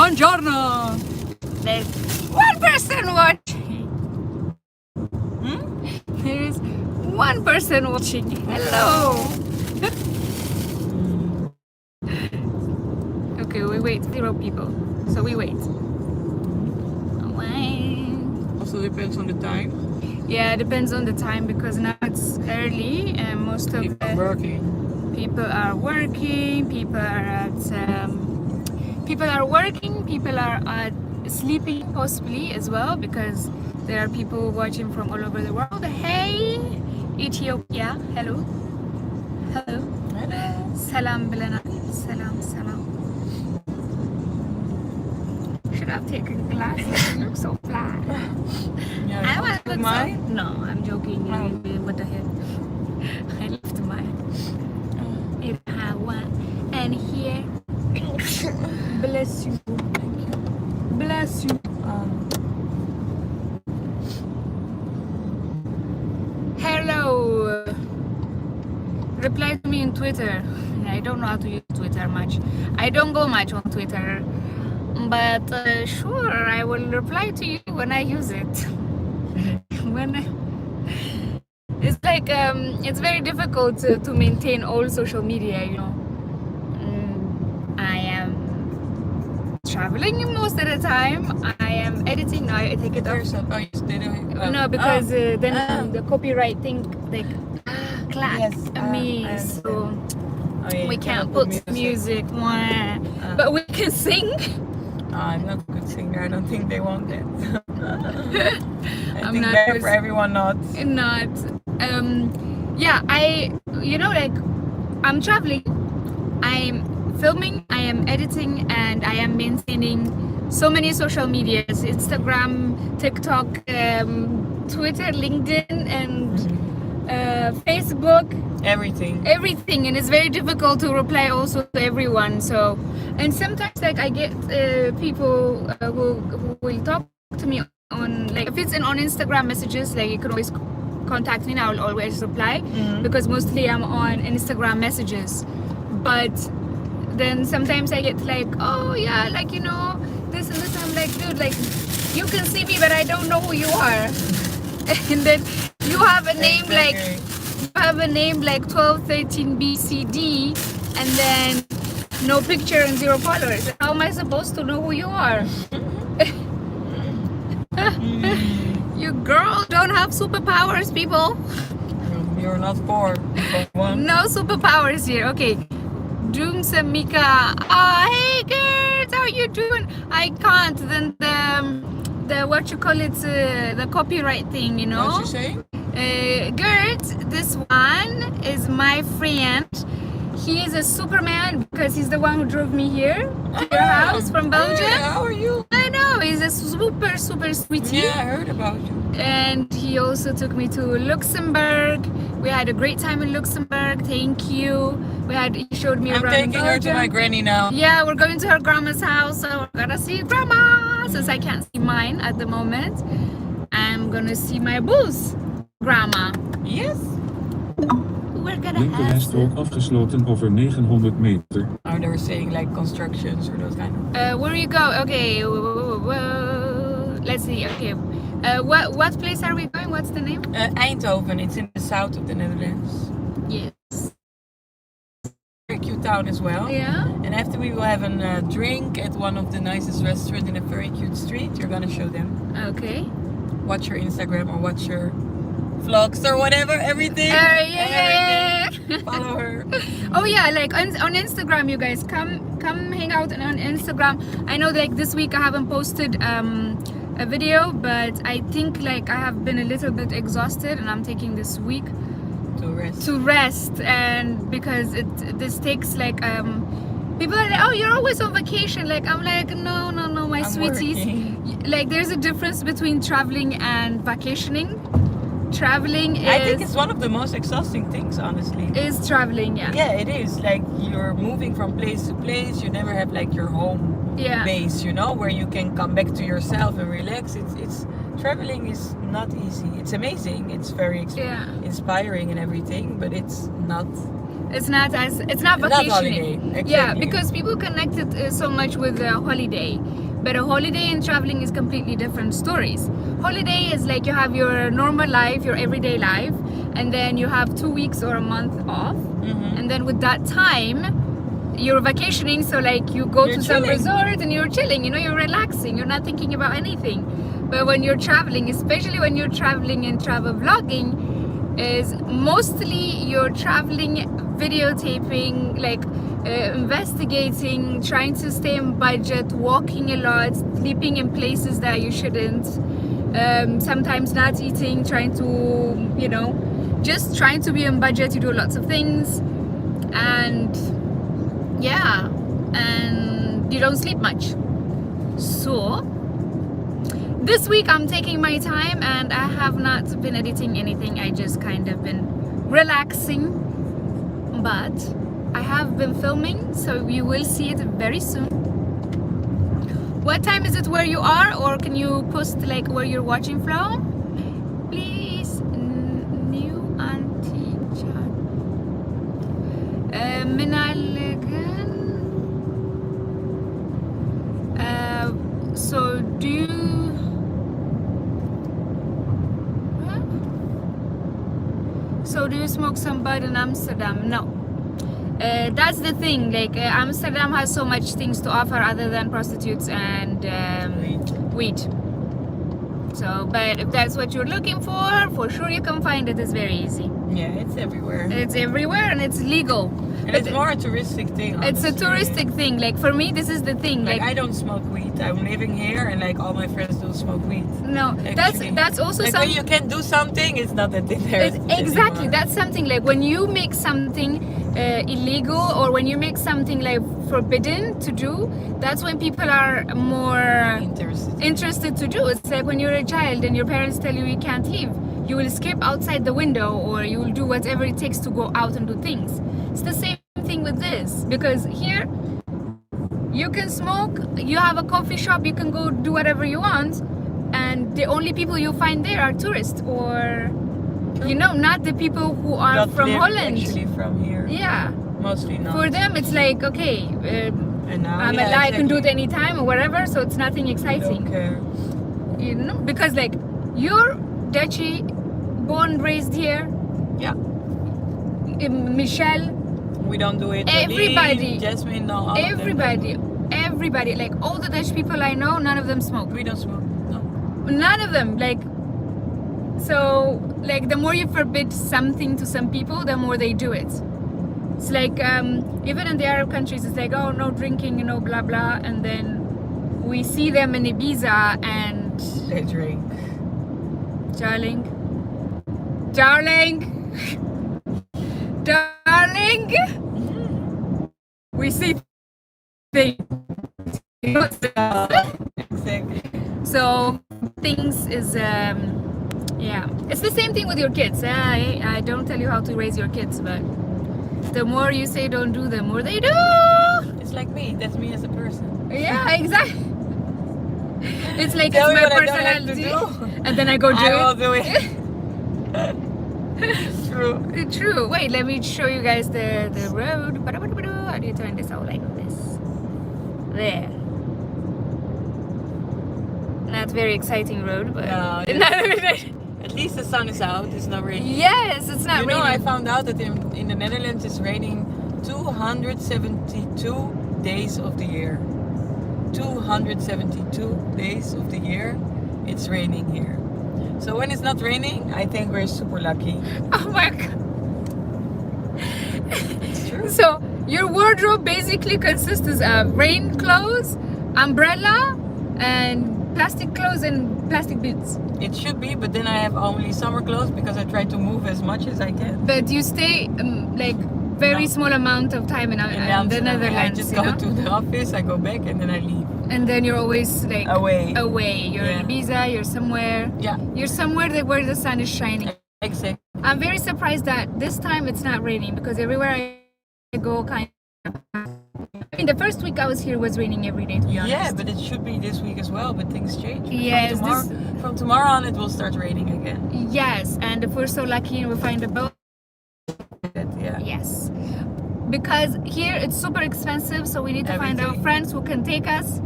Buongiorno. There's one person watching. There is one person watching. Hello. Okay, we wait. 0 people. So we wait. Also depends on the time. Yeah, it depends on the time because now it's early and most of People are working. People are working. People are sleeping possibly as well because there are people watching from all over the world. Hey, Ethiopia. Hello. Hello. Hello. Salam bilana. Salam. Should have taken glasses. You look so flat. Yeah, I want to look mine? so... No, I'm joking. What the heck? I left mine. If I want. And here. Bless you. Bless you. Hello. Reply to me on Twitter. I don't know how to use Twitter much. I don't go much on Twitter. But sure, I will reply to you when I use it. It's like it's very difficult to maintain all social media, you know. I am traveling most of the time. I am editing. No, I take it off. No, because then the copyright thing like clack me, so we can't put music. But we can sing. I'm not a good singer. I don't think they want it. I think not better good. for everyone not. Yeah, I'm traveling, I'm filming, I am editing, and I am maintaining so many social medias: Instagram, TikTok, Twitter, LinkedIn, and Facebook. Everything, and it's very difficult to reply also to everyone. So, and sometimes like I get people who will talk to me on, like, if it's on Instagram messages, like you can always contact me and I will always reply because mostly I'm on Instagram messages. But then sometimes I get like, oh yeah, like, you know, this and this. I'm like, dude, like, you can see me but I don't know who you are. And then you have a name like 1213 BCD and then no picture and 0 followers. How am I supposed to know who you are? You girls don't have superpowers, people. You're not poor. No superpowers here. Okay. Doom Samika. Oh, hey girls, how you doing? I can't. Then the what you call it, the copyright thing, you know. What you say? Gert, this one is my friend. He is a Superman because he's the one who drove me here to your house from Belgium. Hey, how are you? I know, he's a super sweetie. Yeah, I heard about you. And he also took me to Luxembourg. We had a great time in Luxembourg. Thank you. He showed me around. I'm taking her to my granny now. Yeah, we're going to her grandma's house, so we're gonna see grandma. Since I can't see mine at the moment, I'm gonna see my boo's grandma. Yes. We're gonna Linkerrijstrook afgesloten over 900 meter. Oh, they were saying like constructions or those kind of. Where you go? Okay, let's see. Okay, what place are we going? What's the name? Eindhoven. It's in the south of the Netherlands. Yes. Very cute town as well. Yeah. And after we will have a drink at one of the nicest restaurants in a very cute street. You're gonna show them. Okay. Watch your Instagram or watch your vlogs or whatever, everything. Yeah. Follow her. Oh yeah, like on Instagram, you guys come hang out on Instagram. I know like this week I haven't posted a video, but I think like I have been a little bit exhausted and I'm taking this week to rest, and because this takes like people are like, oh, you're always on vacation. Like I'm like, no, my sweeties. Working. Like there's a difference between traveling and vacationing. Traveling I think it's one of the most exhausting things, honestly. Is traveling, yeah. Yeah, it is. Like you're moving from place to place. You never have like your home base, you know, where you can come back to yourself and relax. It's traveling is not easy. It's amazing. It's very inspiring and everything, but it's not It's not vacationing. Not holiday. Exactly. Yeah, because people connect it so much with a holiday. But a holiday and traveling is completely different stories. Holiday is like you have your normal life, your everyday life, and then you have 2 weeks or a month off. And then with that time, you're vacationing, so like you go to some resort and you're chilling, you know, you're relaxing, you're not thinking about anything. But when you're traveling, especially when you're traveling and travel vlogging, is mostly you're traveling, videotaping, like investigating, trying to stay in budget, walking a lot, sleeping in places that you shouldn't, sometimes not eating, trying to, you know, just trying to be in budget. You do lots of things, and yeah, and you don't sleep much. So this week I'm taking my time and I have not been editing anything. I just kind of been relaxing, but I have been filming, so you will see it very soon. What time is it where you are, or can you post like where you're watching from, please? New Untitled Chapter. So do you smoke some bud in Amsterdam? No. That's the thing, like Amsterdam has so much things to offer other than prostitutes and weed. So, but if that's what you're looking for sure you can find it. It's very easy. Yeah, it's everywhere. It's everywhere and it's legal. And it's more a touristic thing, honestly. It's a touristic thing. Like for me, this is the thing. Like I don't smoke weed. I'm living here, and like all my friends do smoke weed. No, actually. that's also like something. when you can do something, it's not that there. Exactly, anymore. that's something like when you make something illegal, or when you make something like forbidden to do. That's when people are more interested to do. It's like when you're a child and your parents tell you can't leave. You will escape outside the window, or you will do whatever it takes to go out and do things. It's the same thing with this, because here you can smoke, you have a coffee shop, you can go do whatever you want, and the only people you find there are tourists, or you know, not the people who are not from Holland. Actually from here. Yeah. Mostly not. For them it's like, okay, and now, I'm alive, I can do it anytime or whatever, so it's nothing exciting. Don't care. You know, because like you're Dutchy, born, raised here. Yeah. Michelle. We don't do it. Everybody. Jasmine, no. Everybody. Like all the Dutch people I know, none of them smoke. We don't smoke. No. None of them. Like, so like the more you forbid something to some people, the more they do it. It's like even in the Arab countries, it's like, oh, no drinking, you know, blah blah, and then we see them in Ibiza and they drink. Darling. We see things. So things is yeah, it's the same thing with your kids. I don't tell you how to raise your kids, but the more you say don't do, the more they do. It's like me. That's me as a person. Yeah, exactly. It's like it's my personality, and then I go do it. I will do it. True. Wait, let me show you guys the road. How do you turn this out like this? There. Not very exciting road, but no, at least the sun is out. It's not raining. Yes, it's not raining. You know, I found out that in the Netherlands it's raining 272 days of the year. 272 days of the year it's raining here. So when it's not raining, I think we're super lucky. Oh my god. It's true. So your wardrobe basically consists of rain clothes, umbrella, and plastic clothes and plastic boots. It should be, but then I have only summer clothes because I try to move as much as I can. But you stay like very small amount of time in the Netherlands. I just go to the office, I go back, and then I leave. And then you're always like away. You're in Ibiza, you're somewhere. Yeah. You're somewhere where the sun is shining. Exactly. I'm very surprised that this time it's not raining, because everywhere I go kind of... I mean, the first week I was here was raining every day, to be honest. Yeah, but it should be this week as well, but things change. Yes. From tomorrow on it will start raining again. Yes, and if we're so lucky and we find a boat. Yeah. Yes. because here it's super expensive, so we need to find our Everything. friends who can take us,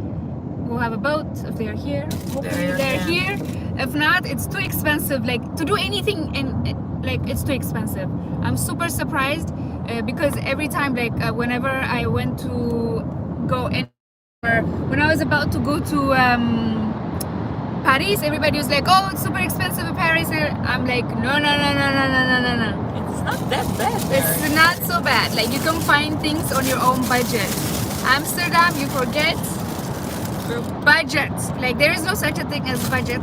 who have a boat if they're here. Hopefully they're here. If not, it's too expensive. Like to do anything like it's too expensive. I'm super surprised because every time whenever I went to go anywhere, when I was about to go to Paris, everybody was like, "Oh, it's super expensive in Paris." I'm like, no. It's not that bad there. It's not so bad. Like you can find things on your own budget. Amsterdam, you forget True. budget. Like there is no such a thing as budget.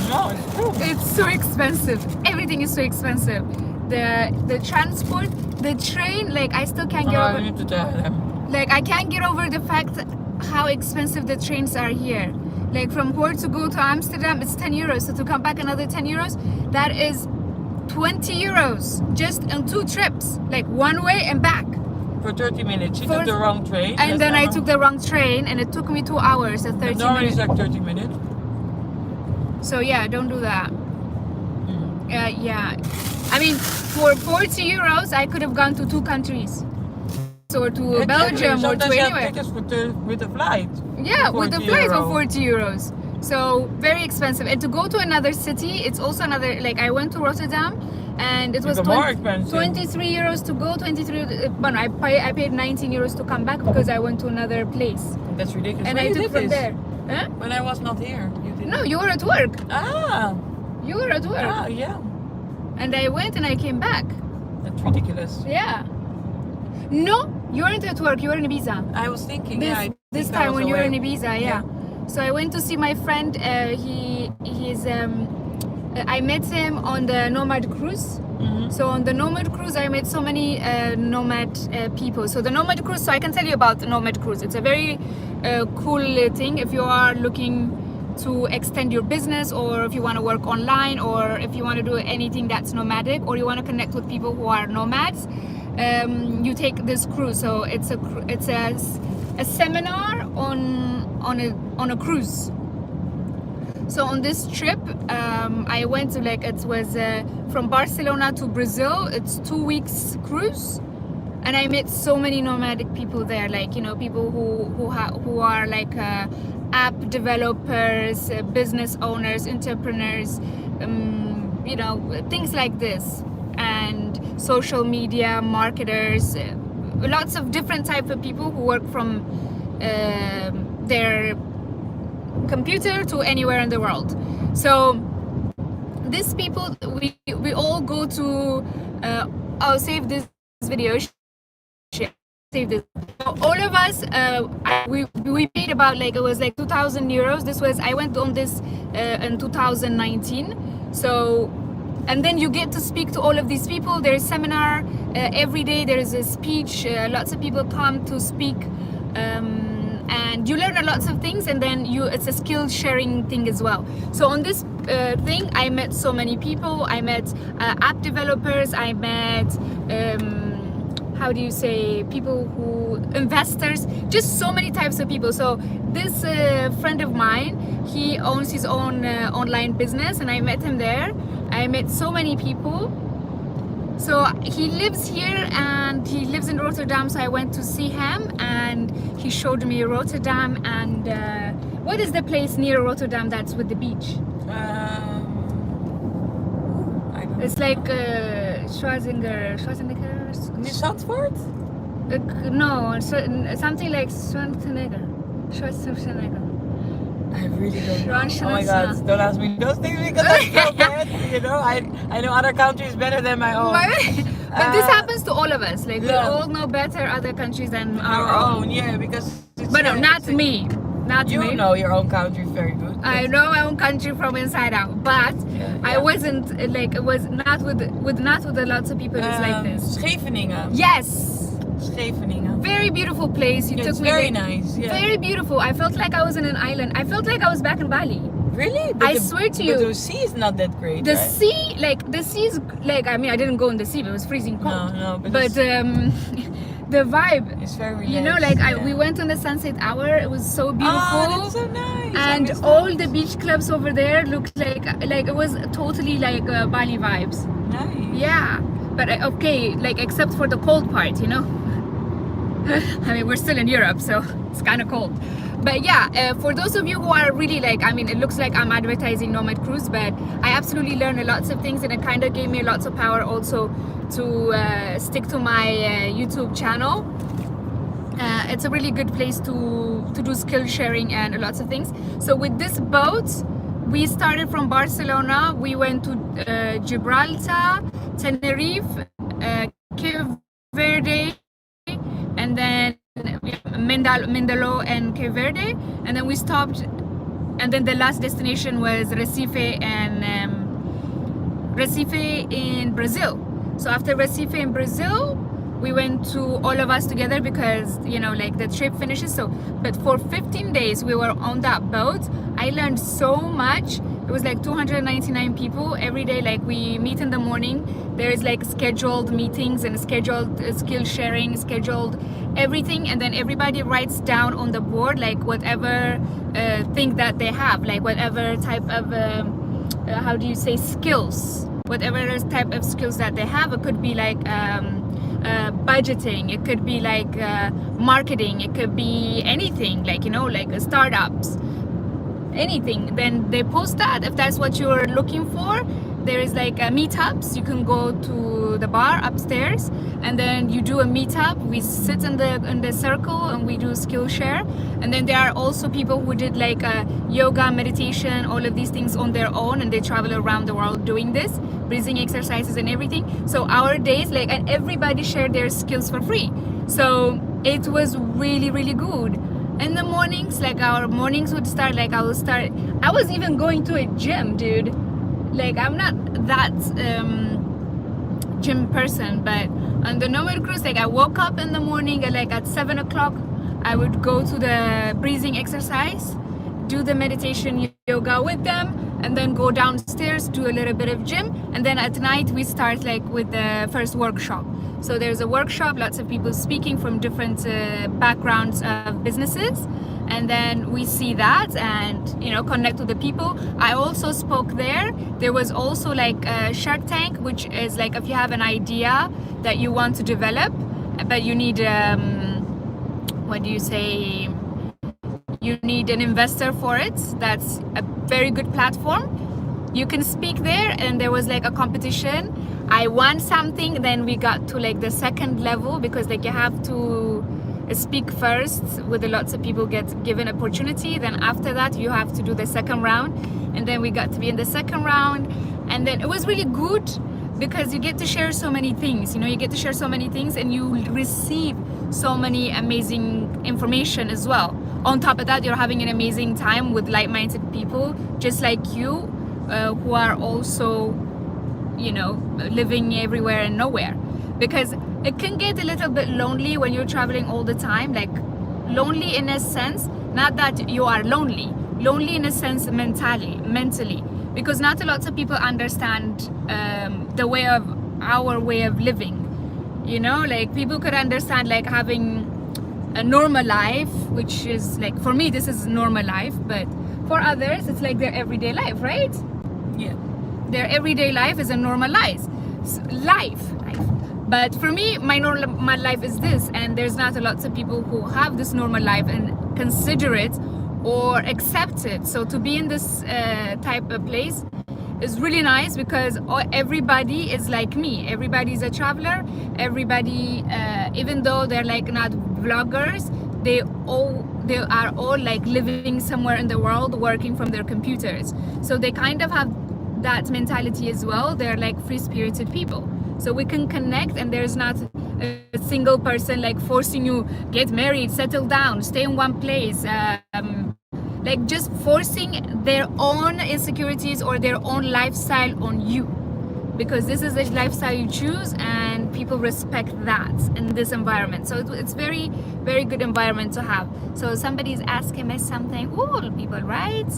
No, it's true. It's so expensive. Everything is so expensive. The transport, the train. Like I still can't get I over. need to tell them. Like I can't get over the fact how expensive the trains are here. Like from here to go to Amsterdam, it's 10 euros. So to come back another 10 euros, that is 20 euros just on 2 trips, like one way and back. For 30 minutes. You took the wrong train. And then I took the wrong train and it took me 2 hours and 30 Normally minutes. it's like 30 minutes. So yeah, don't do that. Yeah. I mean, for 40 euros, I could have gone to 2 countries. Or to Belgium or to Sometimes you have anywhere. tickets with the flight. Yeah, for with the 40 flight for euro. 40 euros. So very expensive. And to go to another city, it's also another, like I went to Rotterdam and it was Even more expensive. 23 euros to go, 23, but I paid 19 euros to come back because I went to another place. That's ridiculous. And Where I you took did from this? there. Huh? When I was not here. You did No, you were at work. Ah, You were at work. yeah. And I went and I came back. That's ridiculous. Yeah. No, you weren't at work, you were in Ibiza. I was thinking, This think I time was when you were in away. Ibiza, yeah. So I went to see my friend. I met him on the Nomad Cruise. Mhm. So on the Nomad Cruise, I met so many nomad people. So the Nomad Cruise, so I can tell you about the Nomad Cruise. It's a very cool thing if you are looking to extend your business, or if you want to work online, or if you want to do anything that's nomadic, or you want to connect with people who are nomads. You take this cruise. So it's a seminar on a cruise. So on this trip, I went to it was from Barcelona to Brazil. It's 2 weeks cruise, and I met so many nomadic people there. Like people who are like app developers, business owners, entrepreneurs, things like this, and social media marketers. Lots of different type of people who work from their computer to anywhere in the world. So these people, we all go to I'll save this video, save this. So all of us we paid about it was like 2,000 euros. I went on this in 2019. So, and then you get to speak to all of these people. There's seminar every day. There is a speech. Lots of people come to speak, and you learn a lots of things. And then it's a skill sharing thing as well. So on this thing, I met so many people. I met app developers. I met how do you say, investors, just so many types of people. So this friend of mine, he owns his own online business, and I met him there. I met so many people. So he lives here and he lives in Rotterdam. So I went to see him and he showed me Rotterdam. And what is the place near Rotterdam that's with the beach? I don't It's know. like Schwarzenegger. Near Zandvoort? No, something like Schwarzenegger. I really don't know. Schwarzenegger. Oh my god, don't ask me those things because I'm so bad. I know other countries better than my own. But this happens to all of us. Like we yeah. all know better other countries than Our own, yeah, because it's But no, not it's- me. Not You me. know your own country very good. I know my own country from inside out, but I wasn't it was not with lots of people. It's like this. Scheveningen. Yes, Scheveningen. very beautiful place. You Yeah, took it's me very there. nice. Yeah. Very beautiful. I felt like I was in an island. I felt like I was back in Bali. Really? I swear to you. But the sea is not that great. The right? sea, the sea's I mean, I didn't go in the sea, but it was freezing cold. No, But it's the vibe, very relaxed. we went on the sunset hour. It was so beautiful. Oh, that's so nice. I And miss all that. the beach clubs over there looked like it was totally Bali vibes. Nice. Yeah, but okay, except for the cold part, I mean, we're still in Europe, so it's kind of cold. But yeah, for those of you who are really like, I mean, it looks like I'm advertising Nomad Cruise, but I absolutely learned lots of things, and it kind of gave me lots of power also to stick to my YouTube channel. It's a really good place to do skill sharing and lots of things. So with this boat, we started from Barcelona. We went to Gibraltar, Tenerife, Cape Verde, and then Mindelo and Cape Verde, and then we stopped, and then the last destination was Recife in Brazil. So after Recife in Brazil, we went to all of us together because, you know, like the trip finishes. So, but for 15 days we were on that boat. I learned so much. It was like 299 people every day. Like we meet in the morning. There is like scheduled meetings and scheduled skill sharing, scheduled everything, and then everybody writes down on the board like whatever thing that they have, like whatever type of how do you say, skills, whatever type of skills that they have. It could be like budgeting, it could be like marketing, it could be anything, like, you know, like startups, anything. Then they post that if that's what you're looking for. There is like meetups. You can go to the bar upstairs and then you do a meetup. We sit in the circle and we do skill share. And then there are also people who did like yoga, meditation, all of these things on their own, and they travel around the world doing this, breathing exercises and everything. So our days, like, and everybody shared their skills for free. So it was really, really good. In the mornings, like our mornings would start, like I was even going to a gym, dude. Like I'm not that gym person, but on the Nomad Cruise, like I woke up in the morning at like at 7 o'clock. I would go to the breathing exercise, do the meditation yoga with them, and then go downstairs, do a little bit of gym, and then at night we start like with the first workshop. So there's a workshop, lots of people speaking from different backgrounds of businesses, and then we see that and, you know, connect with the people. I also spoke there. There was also like a Shark Tank, which is like if you have an idea that you want to develop, but you need what do you say, you need an investor for it. That's a very good platform. You can speak there, and there was like a competition. I won something, then we got to like the second level, because like you have to speak first with lots of people, get given opportunity, then after that you have to do the second round, and then we got to be in the second round. And then it was really good because you get to share so many things, you know, you get to share so many things, and you receive so many amazing information as well. On top of that, you're having an amazing time with like-minded people just like you, who are also, you know, living everywhere and nowhere. Because it can get a little bit lonely when you're traveling all the time, like lonely in a sense, not that you are lonely in a sense mentally, because not a lot of people understand our way of living. You know, like people could understand like having a normal life, which is like, for me this is normal life, but for others it's like their everyday life, right? Yeah. Their everyday life is a normal life. But for me, my life is this, and there's not a lot of people who have this normal life and consider it or accept it. So to be in this type of place is really nice, because everybody is like me. Everybody's a traveler. Everybody, even though they're like not vloggers, they are all like living somewhere in the world, working from their computers. So they kind of have that mentality as well. They're like free-spirited people. So we can connect, and there's not a single person like forcing you, get married, settle down, stay in one place, like just forcing their own insecurities or their own lifestyle on you, because this is the lifestyle you choose, and people respect that in this environment. So it's very, very good environment to have. So somebody's asking me something. Ooh, people, right?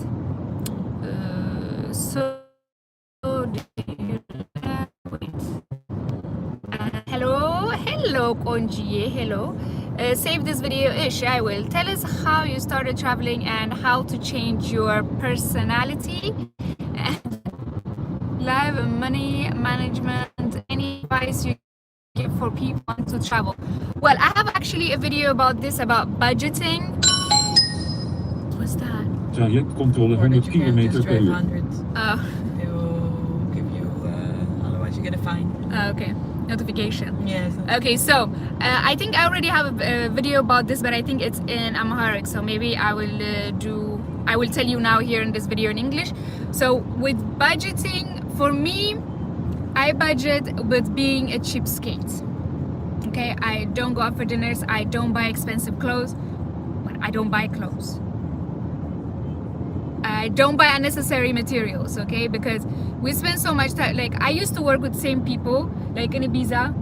So do you hello Konji, hello. Save this video ish, I will. Tell us how you started traveling and how to change your personality and life and money management. Any advice you tip for people who want to travel. Well, I have actually a video about this, about budgeting. What's that? Trajectcontrole Or that 100 you can't km just per drive uur. 100. Oh, They will give you, otherwise you get a fine. okay. Notification. Yes. Okay, so I think I already have a video about this, but I think it's in Amharic, so maybe I will tell you now here in this video in English. So with budgeting, for me, I budget with being a cheapskate. Okay, I don't go out for dinners, I don't buy expensive clothes, but I don't buy clothes. I don't buy unnecessary materials, okay? Because we spend so much time, like I used to work with same people, like in Ibiza,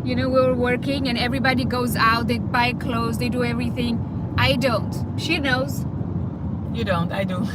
you know, we were working and everybody goes out, they buy clothes, they do everything. I don't. She knows. You don't, I do.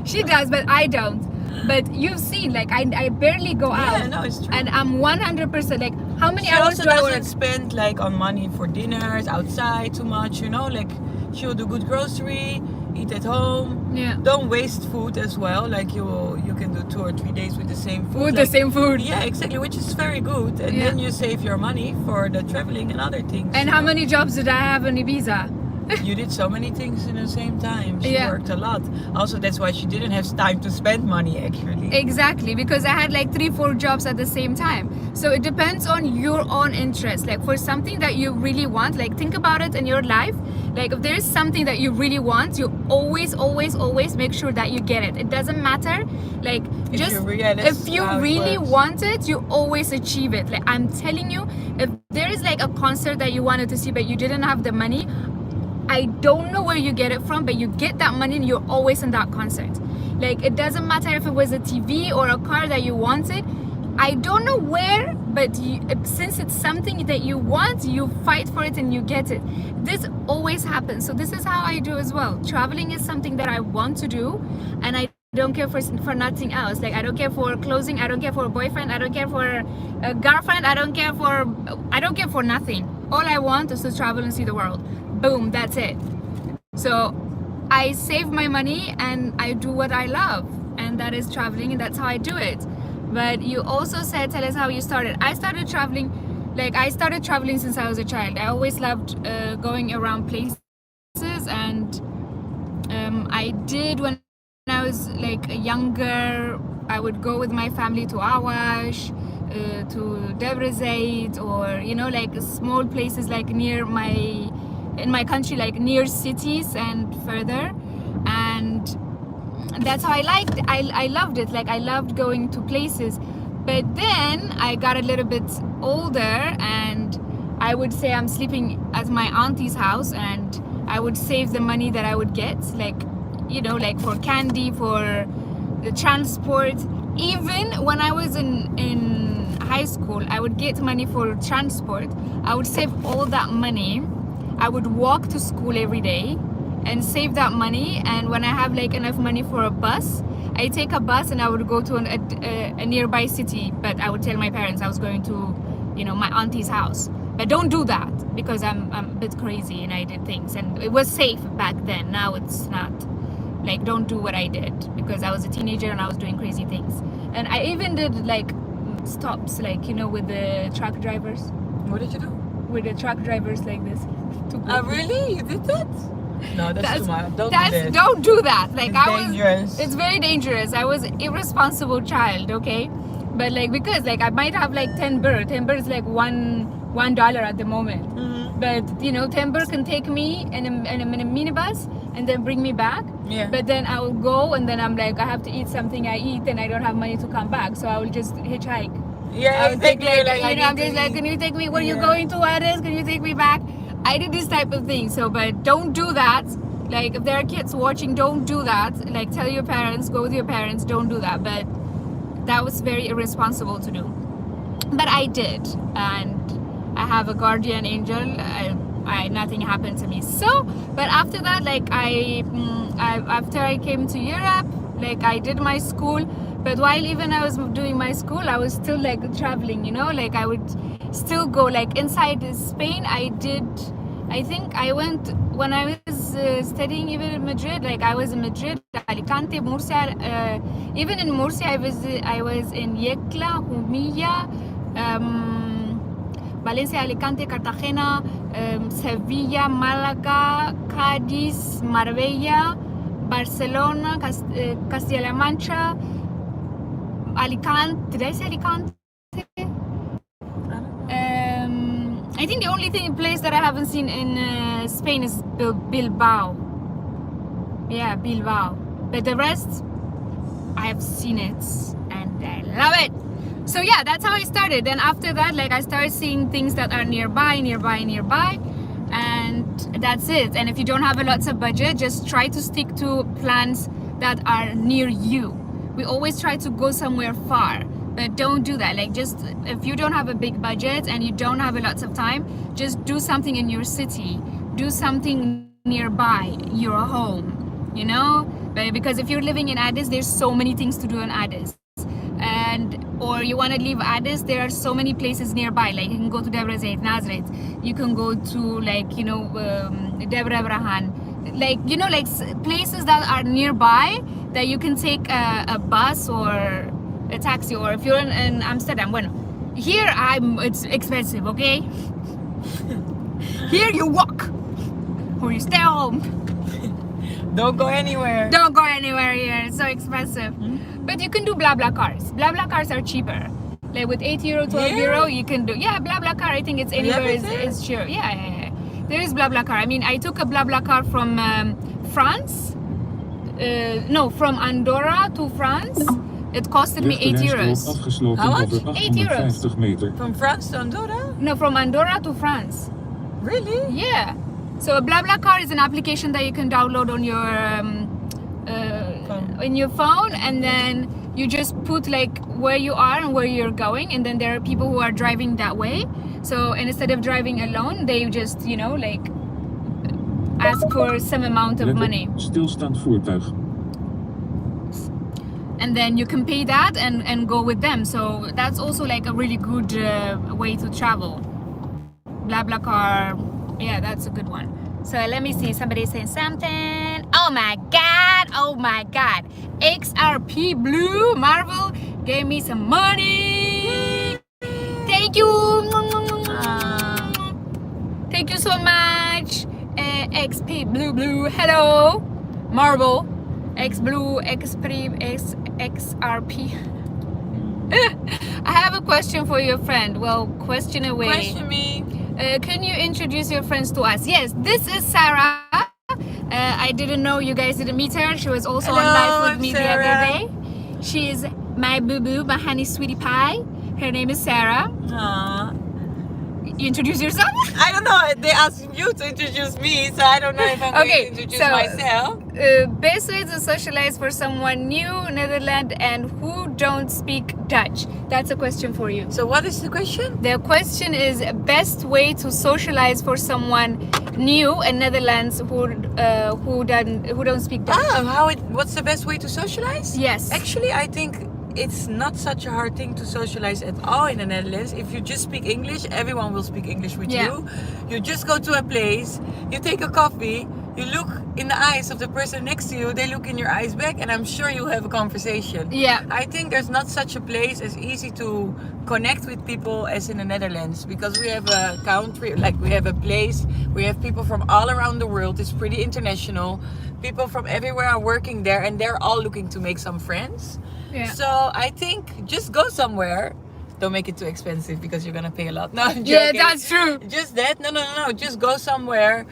She does, but I don't. But you've seen, like I barely go out. Yeah, no, it's true. And I'm 100%, like how many She hours also do I doesn't work? spend like on money for dinners outside too much, you know, like she'll do good grocery, eat at home. Yeah. Don't waste food as well, like you can do 2 or 3 days with the same food. With like, the same food. Yeah, exactly, which is very good. And Yeah. then you save your money for the traveling and other things. And you how know? many jobs did I have in Ibiza? You did so many things in the same time. She Yeah. worked a lot. Also, that's why she didn't have time to spend money actually. Exactly, because I had like 3-4 jobs at the same time. So it depends on your own interest. Like for something that you really want, like think about it in your life. Like if there is something that you really want, you always make sure that you get it. It doesn't matter. Like If just that's if you how it really works. want it, you always achieve it. Like I'm telling you, if there is like a concert that you wanted to see but you didn't have the money, I don't know where you get it from, but you get that money and you're always in that concert. Like it doesn't matter if it was a TV or a car that you wanted. I don't know where, but since it's something that you want, you fight for it and you get it. This always happens. So this is how I do as well. Traveling is something that I want to do, and I don't care for nothing else. Like I don't care for clothing, I don't care for a boyfriend, I don't care for a girlfriend, I don't care for nothing. All I want is to travel and see the world. Boom, that's it. So I save my money and I do what I love, and that is traveling, and that's how I do it. But you also said, tell us how you started. I started traveling since I was a child. I always loved going around places, and I did when I was like younger. I would go with my family to Awash, to Debre Zeit, or you know, like small places like in my country, like near cities and further. And that's how I loved it. Like I loved going to places. But then I got a little bit older, and I would say I'm sleeping at my auntie's house, and I would save the money that I would get, like, you know, like for candy, for the transport. Even when I was in high school, I would get money for transport. I would save all that money. I would walk to school every day and save that money, and when I have like enough money for a bus, I take a bus and I would go to a nearby city, but I would tell my parents I was going to, you know, my auntie's house. But don't do that, because I'm a bit crazy and I did things, and it was safe back then. Now it's not. Like, don't do what I did, because I was a teenager and I was doing crazy things. And I even did like stops, like, you know, with the truck drivers. What did you do? With the truck drivers like this. Really? You did that? No, that's too much. Don't do that. Don't do that. Like It's dangerous. It's very dangerous. I was an irresponsible child, okay? But like, because like I might have like 10 birr. 10 birr is like $1 at the moment. Mm-hmm. But you know, 10 birr can take me in a minibus and then bring me back. Yeah. But then I will go, and then I'm like, I have to eat something I eat, and I don't have money to come back, so I will just hitchhike. Yeah, I would take exactly. like, I you know, I'm need just to like, eat. can you take me? Where you Yeah. going to? Addis? Can you take me back? I did this type of thing. So, but don't do that. Like, if there are kids watching, don't do that. Like, tell your parents, go with your parents, don't do that. But that was very irresponsible to do. But I did, and I have a guardian angel. Nothing happened to me. So, but after that, like after I came to Europe, like I did my school. But while even I was doing my school, I was still like traveling, you know, like I would still go like inside Spain. I think I went when I was studying even in Madrid, like I was in Madrid, Alicante, Murcia, even in Murcia I was in Yecla, Humilla, Valencia, Alicante, Cartagena, Sevilla, Málaga, Cádiz, Marbella, Barcelona, Castilla-La Mancha, Alicante. Did I say Alicante? I think the only place that I haven't seen in Spain is Bilbao. Yeah, Bilbao. But the rest, I have seen it and I love it. So yeah, that's how I started. Then after that, like I started seeing things that are nearby, and that's it. And if you don't have a lots of budget, just try to stick to plans that are near you. We always try to go somewhere far, but don't do that. Like just if you don't have a big budget and you don't have a lots of time, just do something in your city, do something nearby your home, you know. But because if you're living in Addis, there's so many things to do in Addis. And or you want to leave Addis, there are so many places nearby. Like you can go to Debre Zayt, Nazareth. You can go to like Debre Brahan, like like places that are nearby that you can take a bus or a taxi. Or if you're in Amsterdam, bueno, here it's expensive, okay? Here you walk or you stay home. Don't go anywhere. Don't go anywhere here. It's so expensive. But you can do BlaBla cars. BlaBla cars are cheaper. Like with 8 euro, 12 euro, you can do. Yeah, BlaBla car. I think it's anywhere is sure. Yeah. There is BlaBla car. I mean, I took a BlaBla car from France. No, from Andorra to France. It costed me 8 euros. How much? 8 euros. From France to Andorra? No, from Andorra to France. Really? Yeah. So a BlaBla car is an application that you can download on your in your phone, and then you just put like where you are and where you're going, and then there are people who are driving that way. So instead of driving alone, they just like ask for some amount of money. Stilstaand voertuig. And then you can pay that and go with them. So that's also like a really good way to travel. BlaBla car, yeah, that's a good one. So let me see, somebody's saying something. Oh my god, XRP Blue Marvel gave me some money. Thank you. Thank you so much. XP Blue, hello. Marvel, X Blue, XRP. I have a question for your friend. Well, question away. Question me. Can you introduce your friends to us? Yes, this is Sarah. I didn't know you guys didn't meet her. She was also on live with me Sarah. the other day. She is my boo-boo, my honey sweetie pie. Her name is Sarah. Aww. You introduce yourself? I don't know. They asked you to introduce me, so I don't know if I'm going to introduce myself. Best way to socialize for someone new, Netherlands, and who don't speak Dutch. That's a question for you. So what is the question? The question is best way to socialize for someone new in Netherlands who don't speak Dutch. What's the best way to socialize? Yes. Actually, I think it's not such a hard thing to socialize at all in the Netherlands. If you just speak English, everyone will speak English with you. You just go to a place, you take a coffee, you look in the eyes of the person next to you, they look in your eyes back, and I'm sure you'll have a conversation. Yeah. I think there's not such a place as easy to connect with people as in the Netherlands, because we have a country, like we have a place, we have people from all around the world. It's pretty international. People from everywhere are working there, and they're all looking to make some friends. Yeah. So I think just go somewhere. Don't make it too expensive because you're gonna pay a lot. No, I'm joking. Yeah, that's true. Just that. No. Just go somewhere.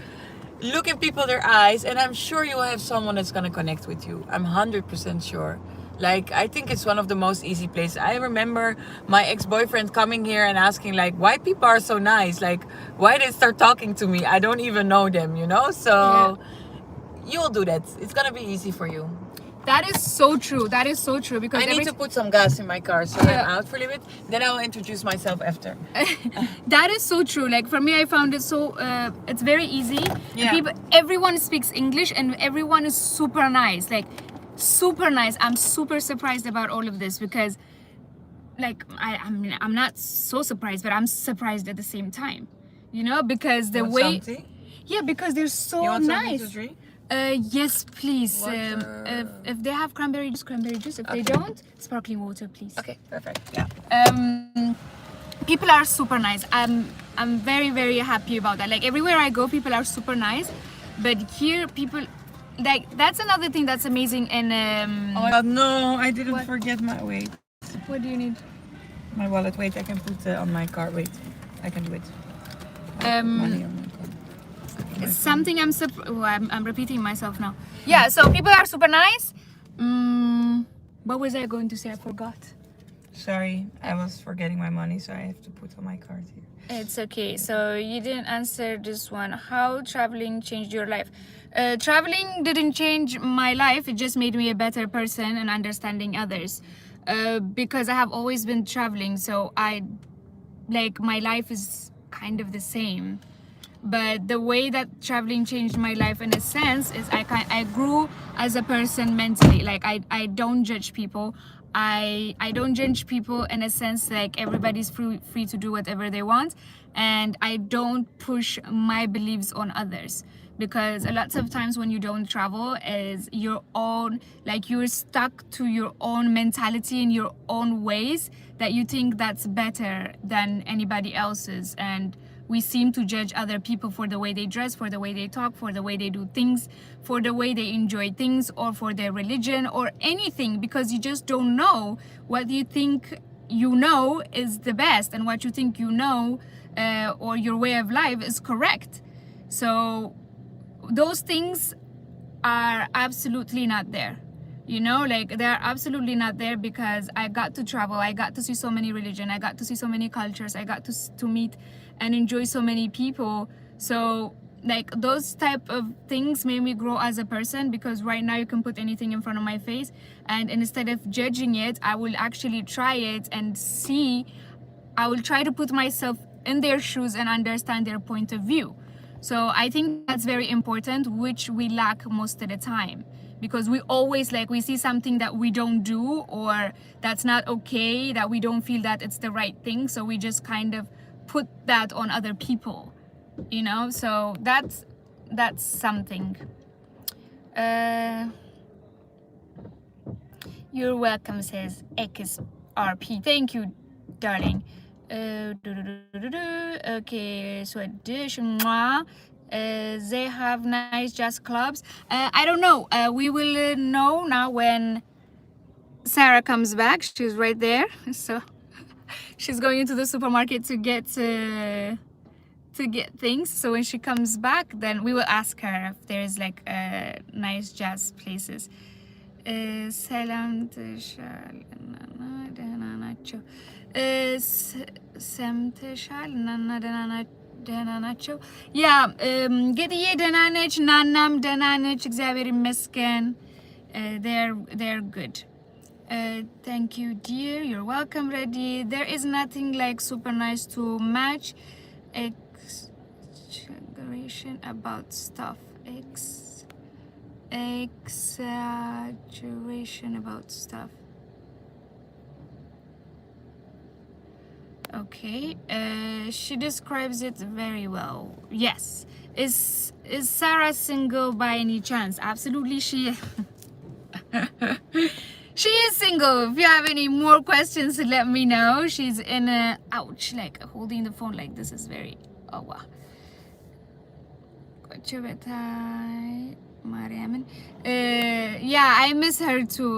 Look in people their eyes, and I'm sure you'll have someone that's gonna connect with you. I'm 100% sure. Like, I think it's one of the most easy places. I remember my ex-boyfriend coming here and asking, like, why people are so nice? Like, why they start talking to me? I don't even know them, So you'll do that. It's gonna be easy for you. That is so true. Because I need to put some gas in my car, so I'm out for a little bit. Then I'll introduce myself after. That is so true. Like for me, I found it so it's very easy. Yeah. Everyone speaks English, and everyone is super nice. Like super nice. I'm super surprised about all of this because, like, I'm not so surprised, but I'm surprised at the same time. Because the way. Something? Yeah, because they're so you want nice. Something to drink? Yes, please. Water. If they have cranberry juice. If they don't, sparkling water, please. Okay, perfect. Yeah. people are super nice. I'm very, very happy about that. Like everywhere I go, people are super nice, but here people, like, that's another thing that's amazing. And Oh my god, no, I didn't What? forget my wait. what do you need? My wallet. Wait, I can put on my card. Wait, I can do it. Money on my card. Something I'm repeating myself now. Yeah, so people are super nice. What was I going to say? I forgot. Sorry, I was forgetting my money, so I have to put on my card here. It's okay. So you didn't answer this one. How traveling changed your life? Traveling didn't change my life. It just made me a better person and understanding others. Because I have always been traveling, so my life is kind of the same. But the way that traveling changed my life in a sense is I grew as a person mentally. Like I don't judge people. I don't judge people in a sense, like everybody's free to do whatever they want, and I don't push my beliefs on others, because a lot of times when you don't travel is your own, like you're stuck to your own mentality and your own ways that you think that's better than anybody else's. And we seem to judge other people for the way they dress, for the way they talk, for the way they do things, for the way they enjoy things, or for their religion or anything, because you just don't know what you think you know is the best, and what you think you know or your way of life is correct. So those things are absolutely not there. You know, like they're absolutely not there, because I got to travel, I got to see so many religion, I got to see so many cultures, I got to meet and enjoy so many people. So like those type of things made me grow as a person, because right now you can put anything in front of my face, and instead of judging it, I will actually try it and see. I will try to put myself in their shoes and understand their point of view. So I think that's very important, which we lack most of the time, because we always, like, we see something that we don't do or that's not okay, that we don't feel that it's the right thing, so we just kind of put that on other people, you know. So that's something. You're welcome, says XRP. Thank you, darling. Okay, so addition, they have nice jazz clubs. I don't know. We will know now when Sarah comes back. She's right there. So she's going into the supermarket to get things. So when she comes back, then we will ask her if there's like nice jazz places. Selam tashal nana dana nacho. Semtashal nana dana nacho. Yeah, ጌጥዬ ደህና ነች፣ ናናም ደህና ነች፣ እግዚአብሔር ይመስገን። They're good. Thank you, dear. You're welcome, Reddy. There is nothing like super nice to match exaggeration about stuff. Exaggeration about stuff. Okay, she describes it very well. Yes. Is Sarah single by any chance? Absolutely, she she is single. If you have any more questions, let me know. She's in a ouch, like holding the phone like this is very wow. Yeah, I miss her too.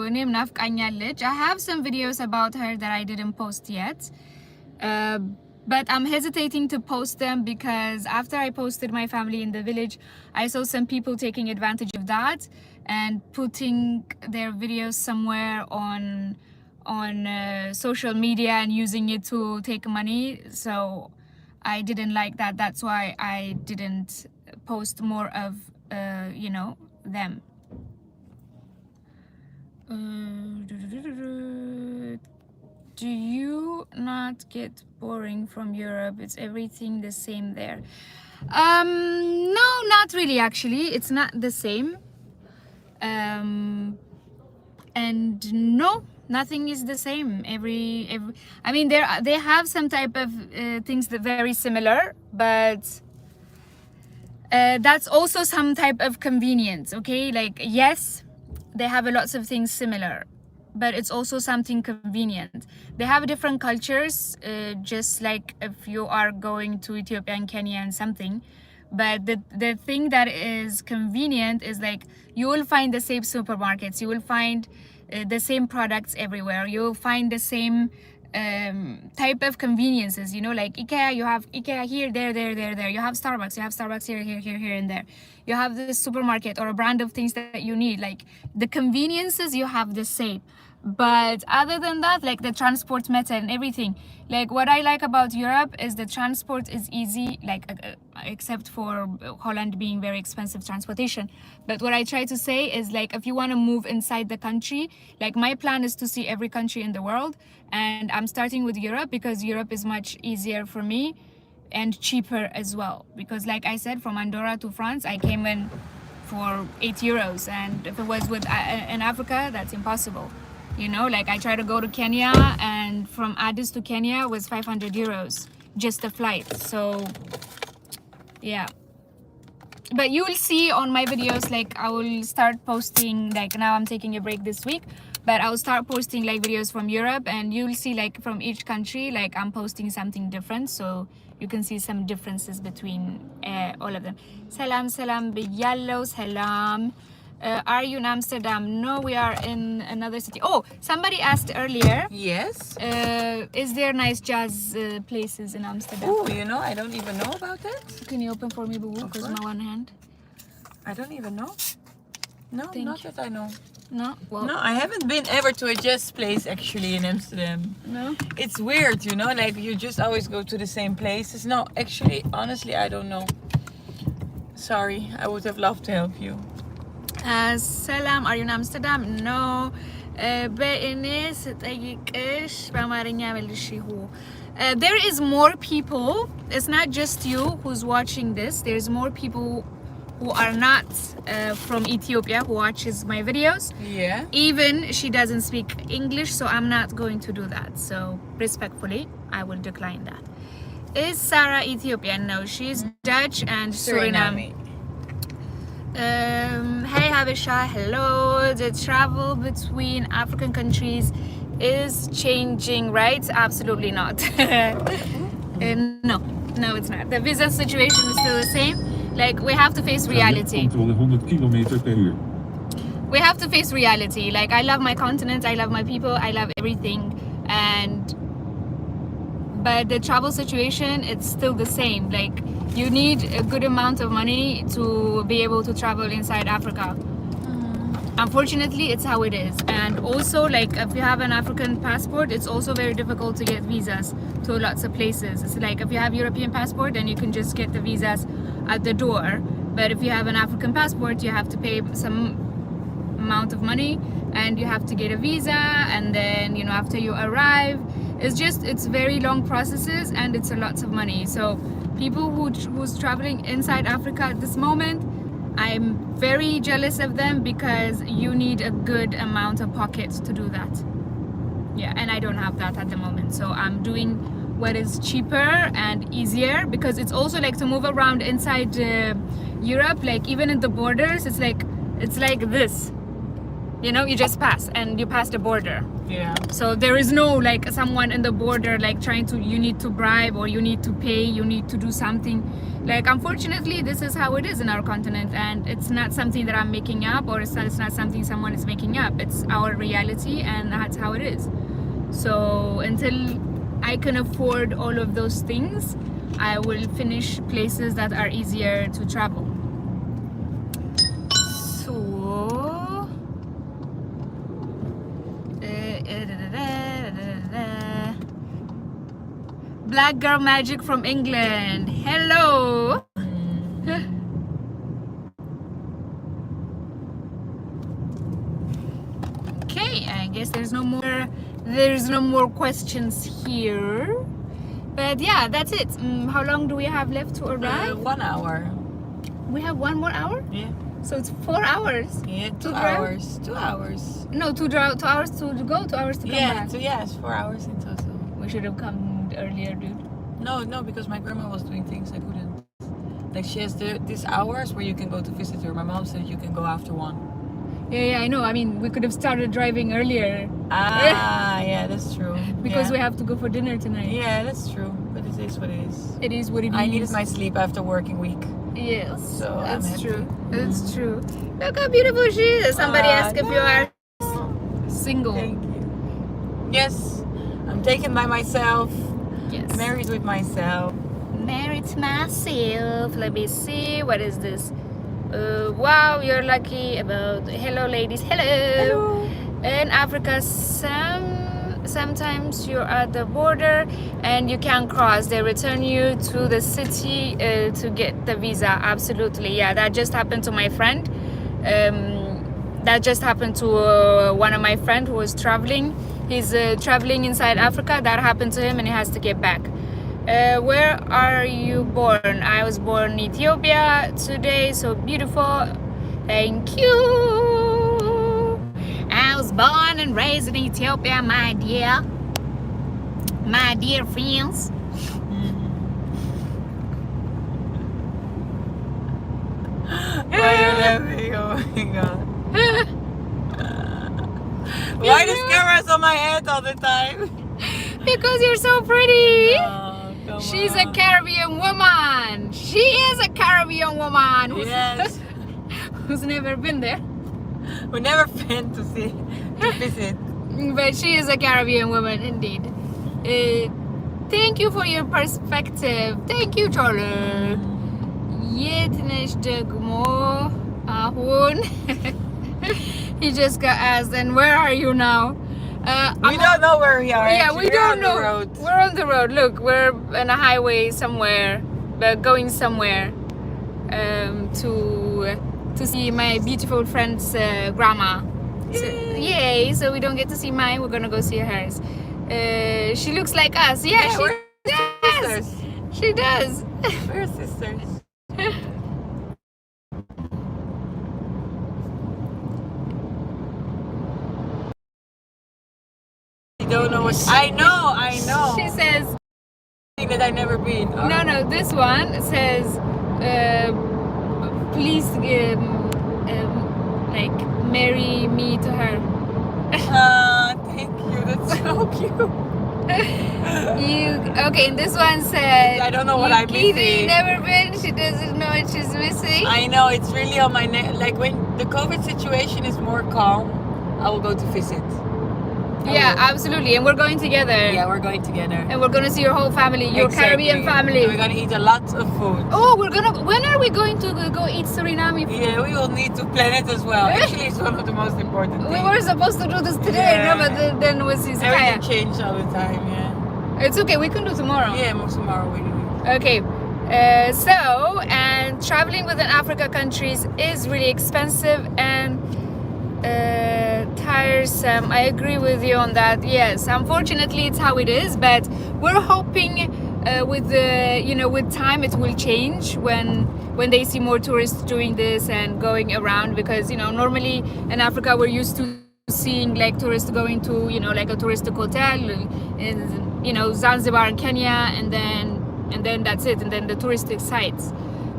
I have some videos about her that I didn't post yet. But I'm hesitating to post them, because after I posted my family in the village, I saw some people taking advantage of that and putting their videos somewhere on social media and using it to take money. So I didn't like that. That's why I didn't post more of you know, them. Do you not get boring from Europe? It's everything the same there. No, not really, actually. It's not the same. And no, nothing is the same. I mean, they have some type of things that are very similar, but that's also some type of convenience, okay? Like, yes, they have a lots of things similar, but it's also something convenient. They have different cultures, just like if you are going to Ethiopia and Kenya and something. But the thing that is convenient is like you will find the same supermarkets, you will find the same products everywhere, you will find the same type of conveniences, you know, like IKEA, you have IKEA here, there. You have Starbucks here, and there. You have this supermarket or a brand of things that you need. Like the conveniences you have the same. But other than that, like the transport method and everything, like what I like about Europe is the transport is easy, like except for Holland being very expensive transportation. But what I try to say is like if you want to move inside the country, like my plan is to see every country in the world, and I'm starting with Europe because Europe is much easier for me and cheaper as well, because like I said, from Andorra to France I came in for €8, and if it was with in Africa, that's impossible. You know, like I tried to go to Kenya, and from Addis to Kenya was €500 just the flight. So yeah, but you will see on my videos, like I will start posting, like now I'm taking a break this week, but I'll start posting like videos from Europe, and you'll see like from each country, like I'm posting something different, so you can see some differences between all of them. Salam biyallo, salam. Are you in Amsterdam? No, we are in another city. Oh, somebody asked earlier. Yes. Is there nice jazz places in Amsterdam? Oh, you know, I don't even know about that. Can you open for me, boo? Because my one hand. I don't even know. No, Thank not you. that I know. No, well, No, I haven't been ever to a jazz place actually in Amsterdam. no. It's weird, you know, like you just always go to the same places. No, actually, honestly, I don't know. Sorry, I would have loved to help you. Salam, are you in Amsterdam? No. በእኔ ስጠይቅሽ በአማርኛ መልሽሁ. There is more people. It's not just you who's watching this. There's more people who are not from Ethiopia who watches my videos. Yeah. Even she doesn't speak English, so I'm not going to do that. So respectfully, I will decline that. Is Sarah Ethiopian? No, she's Dutch and Suriname. Hey Habesha, hello. The travel between African countries is changing, right? Absolutely not. No, it's not. The visa situation is still the same. Like, we have to face reality. Controle 100 km/h. We have to face reality. Like, I love my continent, I love my people, I love everything, but the travel situation, it's still the same. Like, you need a good amount of money to be able to travel inside Africa. Unfortunately, it's how it is. And also, like, if you have an African passport, it's also very difficult to get visas to lots of places. It's like if you have European passport, then you can just get the visas at the door. But if you have an African passport, you have to pay some amount of money, and you have to get a visa, and then, you know, after you arrive, it's very long processes, and it's a lots of money. So people who's traveling inside Africa at this moment, I'm very jealous of them, because you need a good amount of pockets to do that. Yeah, and I don't have that at the moment, so I'm doing what is cheaper and easier, because it's also like to move around inside Europe, like even in the borders, it's like this, you know, you just pass and you pass the border. Yeah. So there is no like someone in the border like trying to, you need to bribe or you need to pay, you need to do something. Like, unfortunately, this is how it is in our continent, and it's not something that I'm making up, or it's not something someone is making up. It's our reality, and that's how it is. So until I can afford all of those things, I will finish places that are easier to travel. So Black Girl Magic from England. Hello. Okay, I guess there's no more questions here. But yeah, that's it. How long do we have left to arrive? 1 hour. We have 1 more hour? Yeah. So it's 4 hours. Yeah, 2 drive? hours. 2 hours. No, 2 hours to go, 2 hours to come back. It's 4 hours in total. We should have come earlier, dude. No, because my grandma was doing things I couldn't. Like, she has these hours where you can go to visit her. My mom said you can go after 1. Yeah, I know. I mean, we could have started driving earlier Yeah, that's true. because yeah. we have to go for dinner tonight. Yeah, that's true. But it is what it is. It is what it is. I needed my sleep after working week. Yes, So I'm it's happy. true. It's true. Look how beautiful she is. Somebody asked if you are single. Thank you. Yes, I'm taken by myself. Yes. Married with myself. Married to myself. Let me see. What is this? Wow, you're lucky about. Hello, ladies. Hello. In Africa, sometimes you're at the border and you can't cross. They return you to the city to get the visa. Absolutely, yeah. That just happened to my friend. That just happened to one of my friends who was traveling. He's traveling inside Africa. That happened to him, and he has to get back. Where are you born? I was born in Ethiopia today. So beautiful. Thank you. I was born and raised in Ethiopia, my dear friends. Why are you laughing? Oh my god. Why the cameras on my head all the time? Because you're so pretty. Oh, come She's on. a Caribbean woman. She is a Caribbean woman Yes. who's never been there. We never been to visit. But she is a Caribbean woman indeed. Thank you for your perspective. Thank you, Charlie. የት ነሽ ደግሞ አሁን? He just got asked, and where are you now? We don't know where we are. Yeah, actually. we We're don't on know. The road. We're on the road. Look, we're on a highway somewhere, but going somewhere to see my beautiful friend's grandma. So, yay! So we don't get to see mine. We're gonna go see hers. She looks like us. Yeah, she we're does. sisters. She does. We're sisters. I don't know what. I know. She says, That I've never been. Oh. no. This one says, please, like marry me to her. Thank you. That's so cute. Okay, and this one said, I don't know what I'm missing. Never been. She doesn't know what she's missing. I know, it's really on my neck. Like when the COVID situation is more calm, I will go to visit. Yeah, absolutely. And we're going together. Yeah, we're going together. And we're gonna see your whole family, your Caribbean family. We're gonna eat a lot of food. Oh, when are we going to go eat Suriname food? Yeah, we will need to plan it as well. Actually, it's one of the most important things. We were supposed to do this today, Yeah. no, but then was his Everything changed all the time, yeah. It's okay, we can do tomorrow. Yeah, tomorrow we do it. Okay. And traveling within Africa countries is really expensive and tiresome. I agree with you on that. Yes, unfortunately, it's how it is. But we're hoping with time it will change when they see more tourists doing this and going around. Because normally in Africa we're used to seeing like tourists going to like a touristic hotel in Zanzibar and Kenya, and then that's it, and then the touristic sites.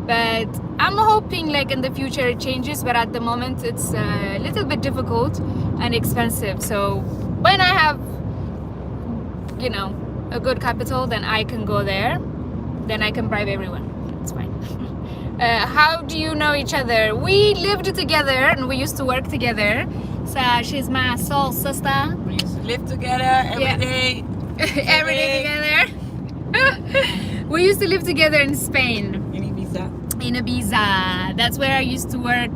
But I'm hoping like in the future it changes, but at the moment it's a little bit difficult and expensive. So when I have a good capital, then I can go there, then I can bribe everyone. It's fine. How do you know each other? We lived together and we used to work together. So she's my soul sister. We used to live together every day. Every day together. We used to live together in Spain. In Ibiza. That's where I used to work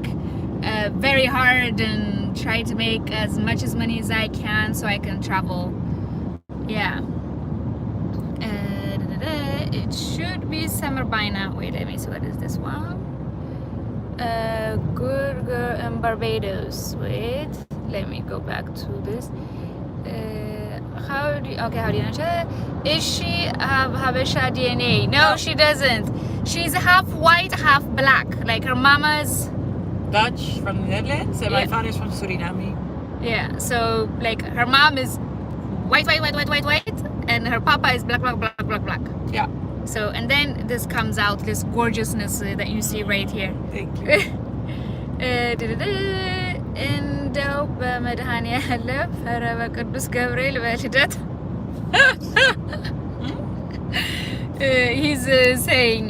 very hard and try to make as much money as I can so I can travel. Yeah. It should be summer by now. Wait, let me see. What is this one? Good girl in Barbados. Wait, let me go back to this. How do you know each other? Is she have Habesha DNA? No, she doesn't. She's half white, half black. Like her mama's Dutch from the Netherlands and my father's from Suriname. Yeah, so like her mom is white, and her papa is black. Yeah. So, and then this comes out, this gorgeousness that you see right here. Thank you. እንደው በመድኃኔዓለም ኧረ በቅዱስ ገብርኤል በልደት he's saying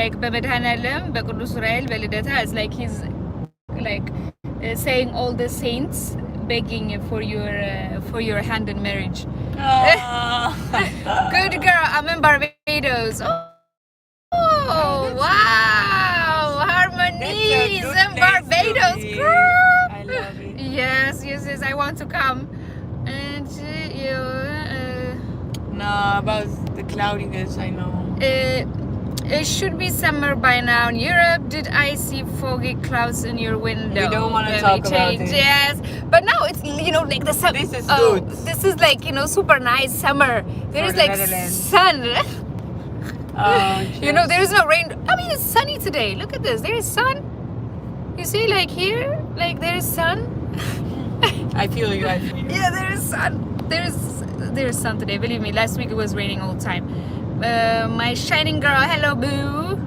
like በመድኃኔዓለም በቅዱስ ዑራኤል በልደታ it's like he's like saying all the saints begging for your hand in marriage. Good girl. I'm in Barbados. Oh wow, harmonies in Barbados, girl. I love it. Yes, I want to come. And you No, about the cloudiness, I know. it should be summer by now in Europe. Did I see foggy clouds in your window? We don't want to Let talk me about change. it. Yes, but now it's like the sun. This is good. This is like super nice summer. There For is the like Netherlands. sun. Oh, There is no rain. I mean, it's sunny today. Look at this. There is sun. You see, like here, like there is sun. I feel you. Yeah, there is sun. There is sun today. Believe me, last week it was raining all the time. My shining girl, hello boo.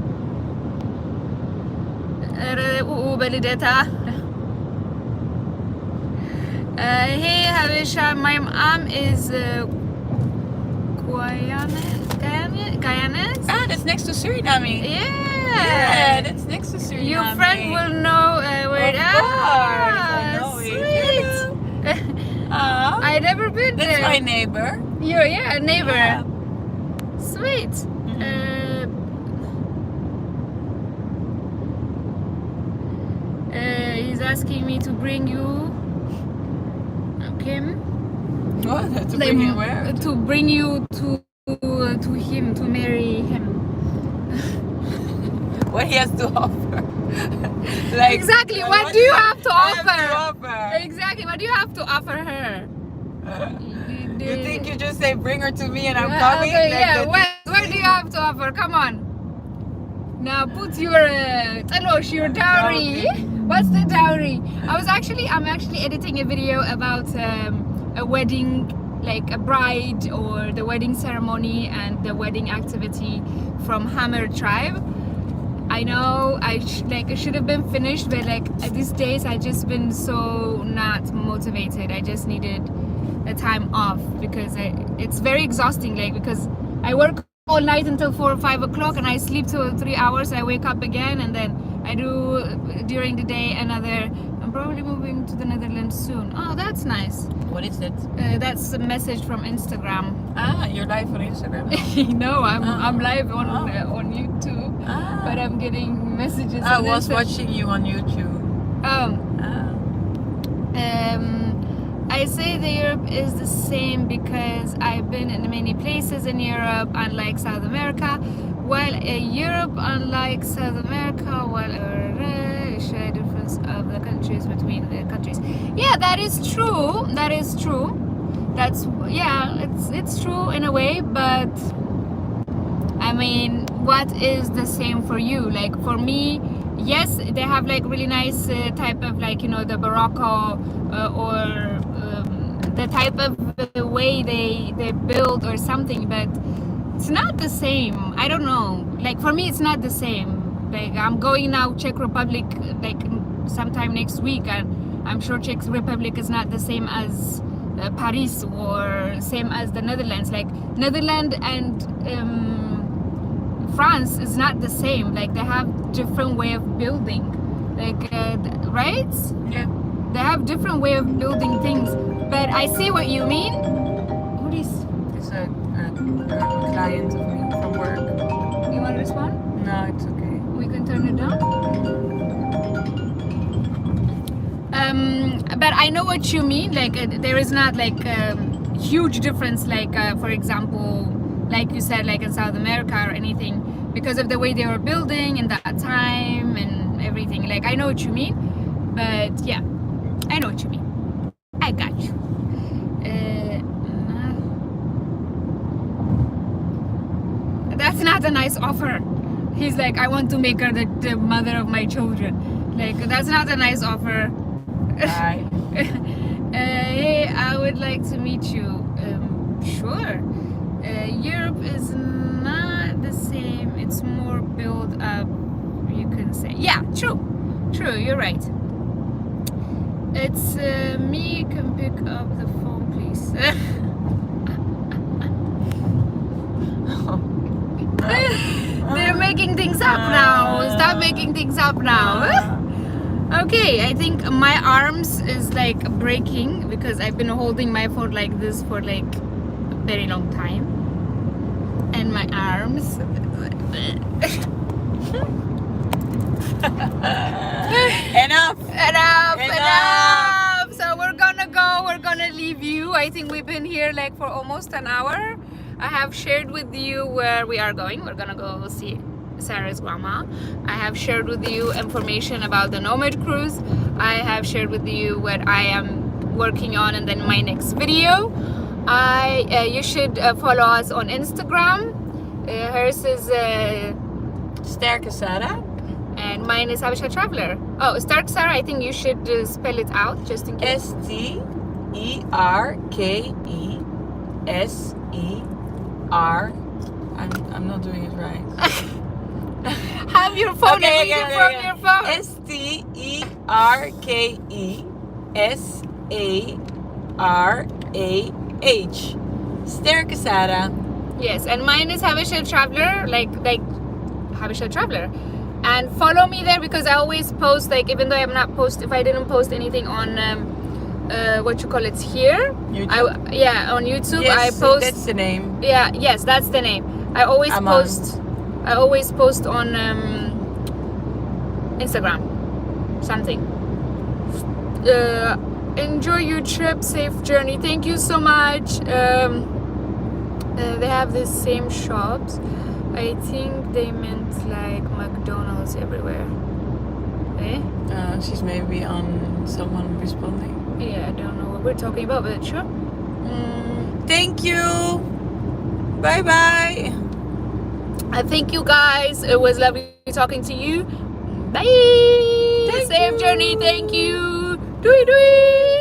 Belideta. Hey Habesha, my mom is Guyanese. Ah, that's next to Suriname. Yeah, that's next to Suriname. your friend will know where Of it is. course, I know it. Sweet. Ah, I never been that's there. my neighbor. You're a neighbor. Yeah. Sweet. He's asking me to bring you Kim. What? To bring him where? To bring you to him, to marry him. What he has to offer. Like, Exactly. What do you have to I offer? have to offer? Exactly. What do you have to offer her? You think you just say bring her to me and I'm Okay, coming? Like yeah. that- What do you have to offer? Come on. Now put your talosh, your dowry. What's the dowry? I'm actually editing a video about a wedding, like a bride or the wedding ceremony and the wedding activity from Hammer tribe. I know I should have been finished, but like these days I just been so not motivated. I just needed a time off because it's very exhausting. Like because I work all night until 4 or 5 o'clock and I sleep till 3 hours. I wake up again and then I do during the day another. I'm probably moving to the Netherlands soon. Oh, that's nice. What is it? That's a message from Instagram. Ah, you're live on Instagram. No, I'm live on YouTube, but I'm getting messages. I on was Insta- watching you on YouTube. Um, Ah. I say that Europe is the same because I've been in many places in Europe, unlike South America. While Europe, unlike South America, share difference of the countries between the countries. Yeah, that is true. That is true. It's true in a way, but I mean, what is the same for you? Like for me, yes, they have like really nice type of like the Barocco or the type of the way they build or something, but it's not the same. I don't know. Like for me, it's not the same. Like I'm going now Czech Republic like sometime next week, and I'm sure Czech Republic is not the same as Paris or same as the Netherlands. Like Netherlands and France is not the same. Like they have different way of building. Like right? Yeah. They have different way of building things. But I see what you mean. What is? It's a client of me from work. You want to respond? No, it's okay. We can turn it down. But I know what you mean. Like there is not like huge difference. Like for example, like you said, like in South America or anything, because of the way they were building in that time and everything. Like I know what you mean. But yeah, I know what you mean. I got you. That's not a nice offer. He's like, I want to make her the mother of my children. Like, that's not a nice offer. Bye. Hey, I would like to meet you. Sure. Europe is not the same. It's more built up, you can say. Yeah, true. True, you're right. It's me. Can pick up the phone, please. They're making things up now. Stop making things up now. Okay, I think my arms is like breaking because I've been holding my phone like this for like a very long time. And my arms. Enough. Enough. So we're gonna go. We're gonna leave you. I think we've been here like for almost an hour. I have shared with you where we are going. We're gonna go see Sarah's grandma. I have shared with you information about the Nomad Cruise. I have shared with you what I am working on, and then my next video. You should follow us on Instagram. Hers is Sterke Sarah. and mine is Habesha Traveler. Oh, Stark Sarah, I think you should spell it out just in case. STERKESER. I'm not doing it right. Have your phone Okay, and read it from your phone. STERKESARAH. Sterke Sarah. Yes, and mine is Habesha Traveler, like Habesha Traveler. And follow me there because I always post, like, even though I'm not if I didn't post anything on what you call it here, YouTube? On YouTube. Yes, I post. that's the name. Yeah, yes, that's the name. I always post on Instagram something. Enjoy your trip, safe journey. Thank you so much. They have the same shops. I think they meant like McDonald's everywhere. Eh? She's maybe on someone responding. Yeah, I don't know what we're talking about, but sure. Thank you. Bye bye. Thank you guys. It was lovely talking to you. Bye. Thank Safe you. journey. Thank you. Doei doei.